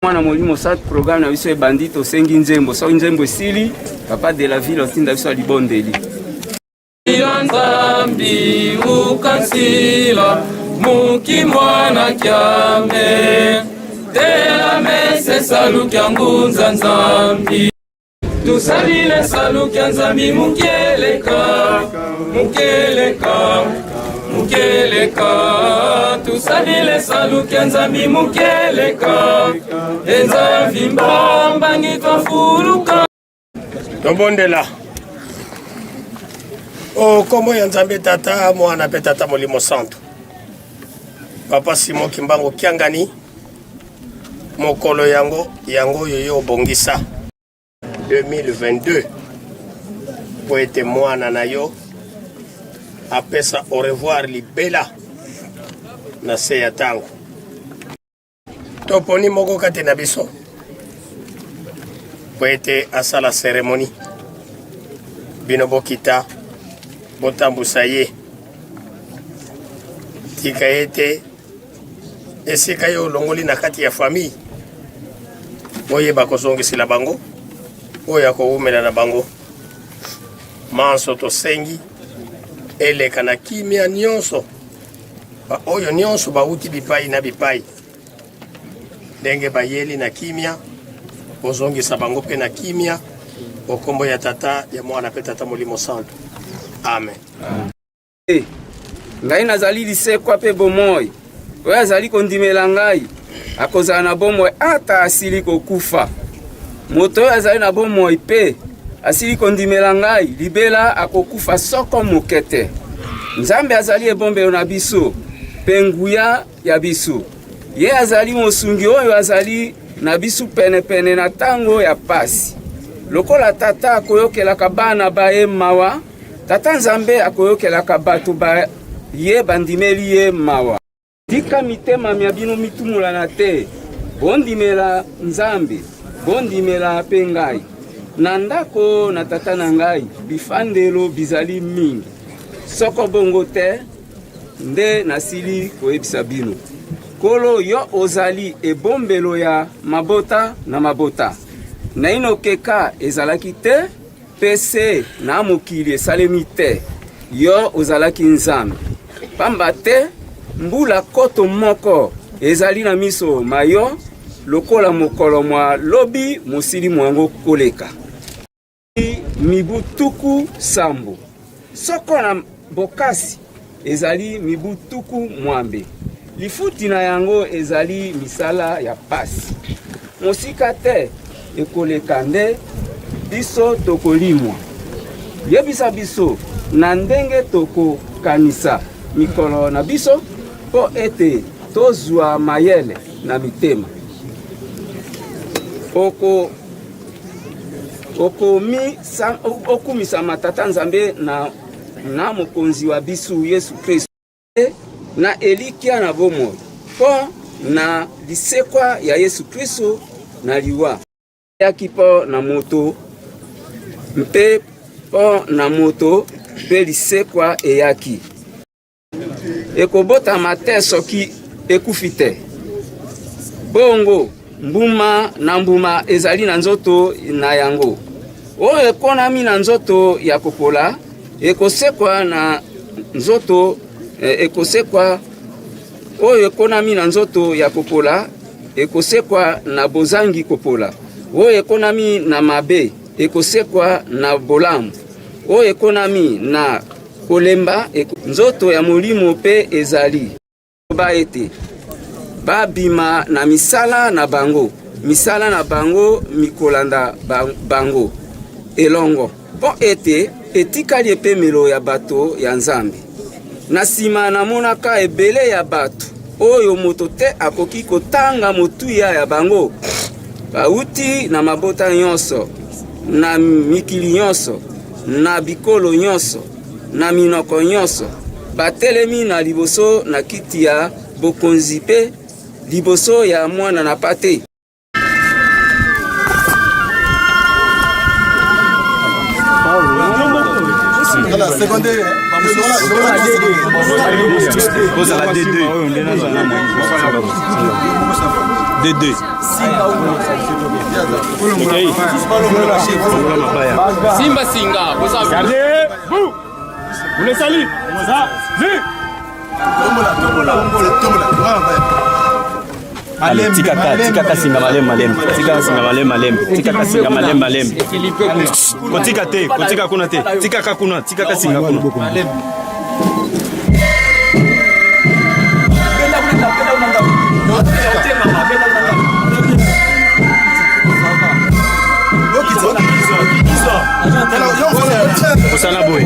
Mwana molimo sa programme na biso e bandito sengi nzembo so nzembo sili papa de la ville otinda biso libondeli Nzambi ukansila muki mwana kyame tela mese saluki ngunza Nzambi tusalile saluki Nzambi mukeleka tusalile saluki Nzambi mukeleka enza vimbamba ngitwafuluka Tobondela o kombo ya Nzambe tata mwana pe tata molimo santo papa Simon Kimbango Kiangani mokolo yango yoyo bongisa 2022 poete mwana na yo apesa au revoir libela na se ya tango toponi moko kate na biso poete asala cérémonie bino bokita botambusa ye tika ete esika yo longoli na kati ya famille oyeba kozongisela bango oya koumela na bango manso tosengi eleka na kimia nyonso oyo nyonso bauti bipai na bipai ndenge bayeli na kimia ozongisa bango pe na kimia okombo ya tata ya mwana pe tata molimo santo amen. Ngai nazali lisekwa pe bomoi oyo azali kondimela ngai akozala na bomoi ata asili kokufa moto oyo azali na bomoi pe asili kondimela ngai libela akokufa soko mokete Nzambe azali ebombelo na biso pe nguya ya biso ye azali mosungi oyo azali na biso pene na tango ya pasi lokola tata akoyokelaka bana baye mawa tata Nzambe akoyokelaka bato ba ye bandimeli ye mawa tika mitema mya bino mitumulana te bondimela Nzambe bondimela pe ngai na ndako na tata na ngai bifandelo bizali mingi soko bongo te nde nasili koyebisa bino kolo yo ozali ebombelo ya mabota na mabota na inokeka ezalaki te pese na mokili esalemi te yo ozalaki Nzambe pamba te mbula koto moko ezali na miso mayo lokola mokolo mwa lobi mosili mwango koleka mibu tuku sambo soko na bokasi ezali mibu tuku mwambe lifuti na yango ezali misala ya pasi mosika te ekoleka nde biso tokolimwa yebisa biso na ndenge tokokanisa mikolo na biso po ete tozwa mayele na mitema okumisa matata Nzambe na mokonzi wa biso Yesu Kristo na elikia na bomoi po na lisekwa ya Yesu Kristo na liwa yaki po na moto mpe po na moto pe lisekwa eyaki ekobota mate soki ekufite bongo mbuma na mbuma ezali na nzoto na yango oyo ekonami na nzoto ya kopola ekosekwa na nzoto ekosekwa oyo ekonami na nzoto ya kopola ekosekwa na bozangi kopola oyo ekonami na mabe ekosekwa na bolamu oyo ekonami na kolemba nzoto ya molimo pe ezali ba ete babima na misala na bango mikolanda bango elongo po ete etikali epemelo ya bato ya Nzambe. Na sima namonaka ebele ya bato oyo moto te akoki kotanga motuya ya bango bauti na mabota nyonso, na mikili nyonso, na bikolo nyonso, na minoko nyonso, batelemi na liboso na kiti ya bokonzi pe liboso ya mwana na pate. D2. Simba Singa, Gardez, vous. Vous les saluez. Ça, Tika singa malem. Tika singa malem. Kotika te, kotika kuna te. Tika singa kuna. Osalaboy.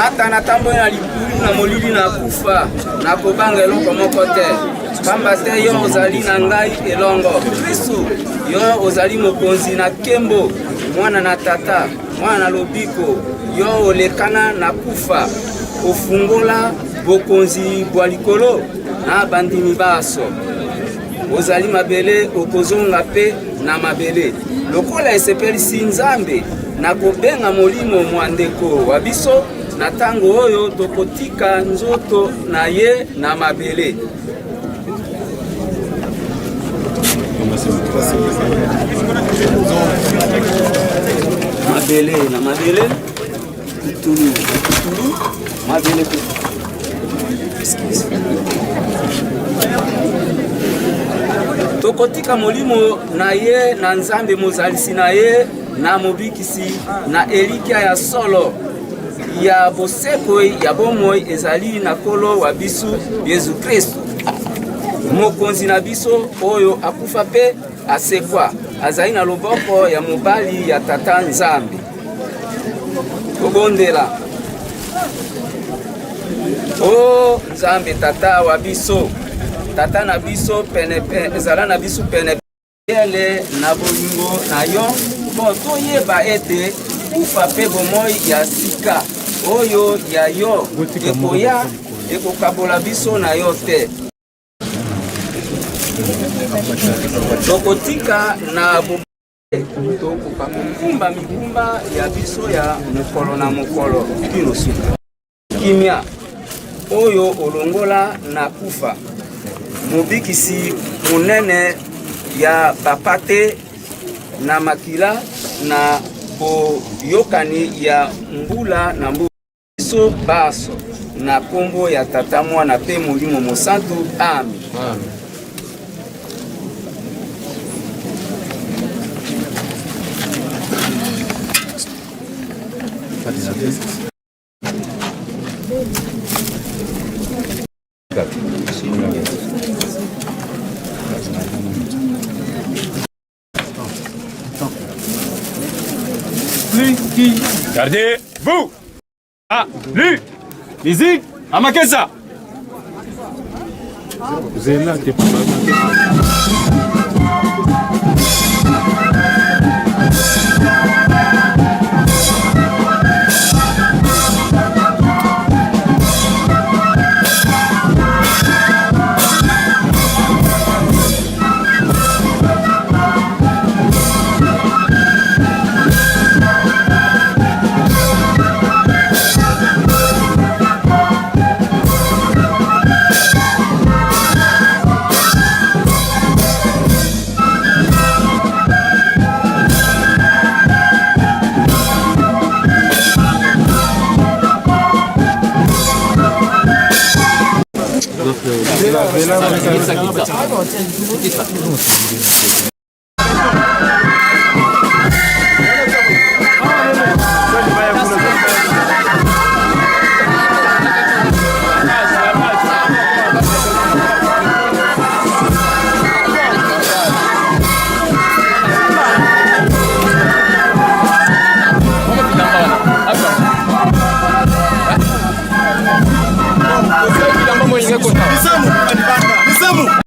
Ata na tambo na libulu na molili na kufa na kobanga eloko moko te, pamba te yo ozali na ngai elongo. Kristo yo ozali mokonzi na kembo, mwana na tata, mwana na lobiko, yo olekana na kufa, ofungola bokonzi bwa likolo na bandimi baso. Ozali mabele okozonga pe na mabele, lokola esepelisi Nzambe na kobenga molimo mwandeko wa biso na tango oyo tokotika nzoto na ye na mabele. Mabele tulu mabele tokotika molimo na ye na Nzambe mozalisi na ye na mobikisi na elikia ya solo ya boseko ya bomoi ezali na kolo wa bisu Yesu Kristo, mokonzi na biso oyo akufa pe asekwa, azali na loboko ya mobali ya tata Nzambe. Tobondela o Nzambe tata wa biso, tata na biso pene ezala na biso pene ele na bolingo na yo po toyeba ete kufa pe bomoi ya sika oyo ya yo ekoya ekokabola biso na yo te. Tokotika na tokoka kokumba mikumba ya biso ya mokolo na mokolo kino suka. Kimia oyo olongola na kufa, mobikisi munene ya bapate na makila na boyokani ya mbula na mbula biso baso na kombo ya tata mwana pe molimo mosantu. Amen. Gardez, vous. Ah, lui. Lizig, Amakesa. Vous êtes là, t'es pas mal. Nisamu.